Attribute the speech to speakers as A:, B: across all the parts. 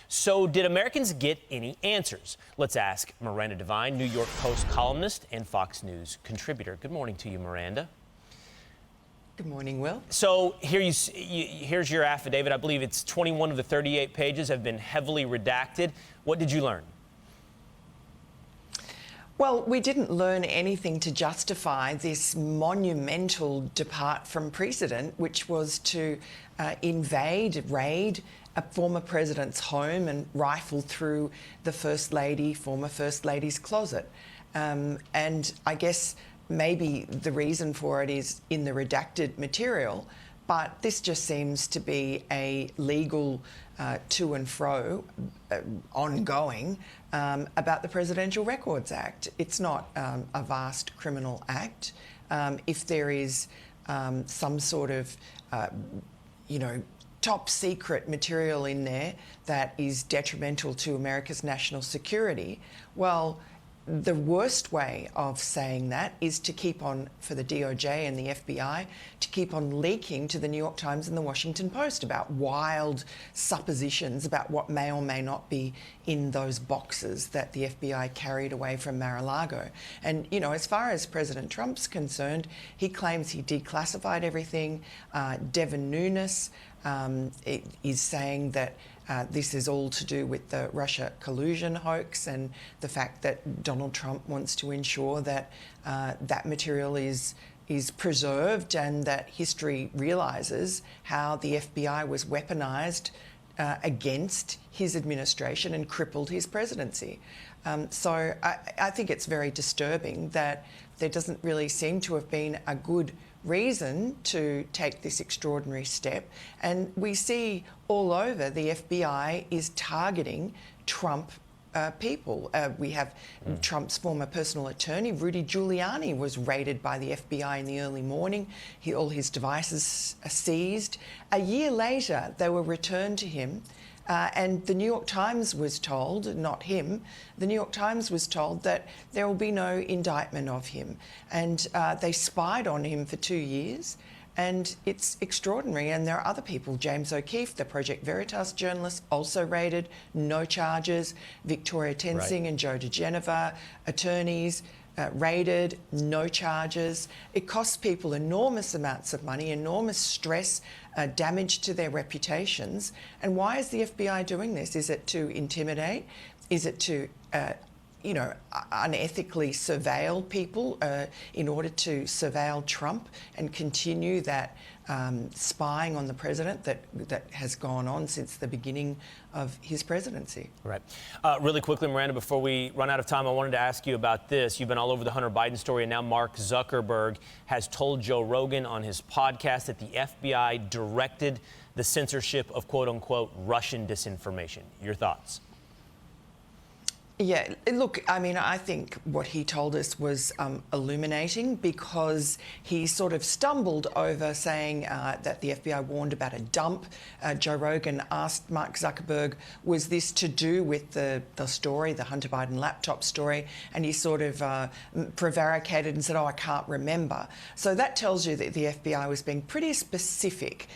A: So did Americans get any answers? Let's ask Miranda Devine, New York Post columnist and Fox News contributor. Good morning to you, Miranda.
B: Good morning, Will.
A: So here's your affidavit. I believe it's 21 of the 38 pages have been heavily redacted. What did you learn?
B: Well, we didn't learn anything to justify this monumental depart from precedent, which was to raid a former president's home and rifle through the former First Lady's closet. And I guess maybe the reason for it is in the redacted material, but this just seems to be a legal to and fro ongoing about the Presidential Records Act. It's not a vast criminal act. If there is some sort of, top secret material in there that is detrimental to America's national security, well, the worst way of saying that is to keep on, for the DOJ and the FBI, to keep on leaking to the New York Times and the Washington Post about wild suppositions about what may or may not be in those boxes that the FBI carried away from Mar-a-Lago. And, as far as President Trump's concerned, he claims he declassified everything. Devin Nunes is saying that this is all to do with the Russia collusion hoax and the fact that Donald Trump wants to ensure that that material is preserved and that history realises how the FBI was weaponised against his administration and crippled his presidency. So I think it's very disturbing that there doesn't really seem to have been a good reason to take this extraordinary step. And we see all over the FBI is targeting Trump people. We have Trump's former personal attorney, Rudy Giuliani, was raided by the FBI in the early morning. All his devices are seized. A year later, they were returned to him. And the New York Times was told, not him, the New York Times was told that there will be no indictment of him. And they spied on him for 2 years. And it's extraordinary. And there are other people, James O'Keefe, the Project Veritas journalist, also raided, no charges. Victoria Tensing and Joe DeGeneva, attorneys, raided, no charges. It costs people enormous amounts of money, enormous stress, damage to their reputations. And why is the FBI doing this? Is it to intimidate? Is it to unethically surveil people in order to surveil Trump and continue that spying on the president that has gone on since the beginning of his presidency?
A: Right. Really quickly, Miranda, before we run out of time, I wanted to ask you about this. You've been all over the Hunter Biden story, and now Mark Zuckerberg has told Joe Rogan on his podcast that the FBI directed the censorship of quote-unquote Russian disinformation. Your thoughts?
B: Yeah, look, I think what he told us was illuminating, because he sort of stumbled over saying that the FBI warned about a dump. Joe Rogan asked Mark Zuckerberg, was this to do with the story, the Hunter Biden laptop story? And he sort of prevaricated and said, I can't remember. So that tells you that the FBI was being pretty specific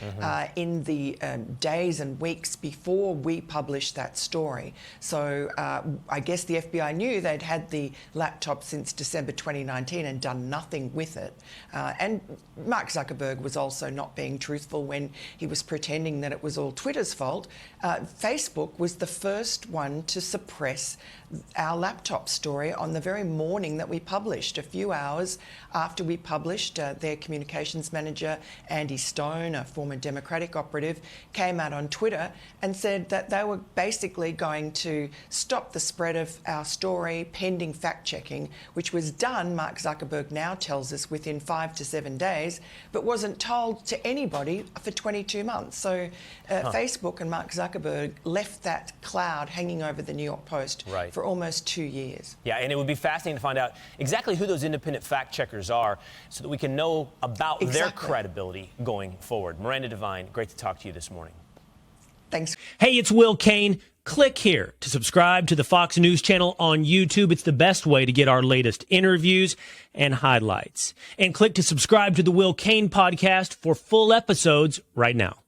B: in the days and weeks before we published that story. So I guess the FBI knew they'd had the laptop since December 2019 and done nothing with it. And Mark Zuckerberg was also not being truthful when he was pretending that it was all Twitter's fault. Facebook was the first one to suppress our laptop story on the very morning that we published. A few hours after we published, their communications manager, Andy Stone, a former Democratic operative, came out on Twitter and said that they were basically going to stop the spread of our story pending fact-checking, which was done, Mark Zuckerberg now tells us, within 5 to 7 days, but wasn't told to anybody for 22 months. So Facebook and Mark Zuckerberg left that cloud hanging over the New York Post for almost 2 years.
A: Yeah, and it would be fascinating to find out exactly who those independent fact-checkers are so that we can know about their credibility going forward. Miranda Devine, great to talk to you this morning.
B: Thanks.
A: Hey, it's Will Cain. Click here to subscribe to the Fox News channel on YouTube. It's the best way to get our latest interviews and highlights. And click to subscribe to the Will Cain podcast for full episodes right now.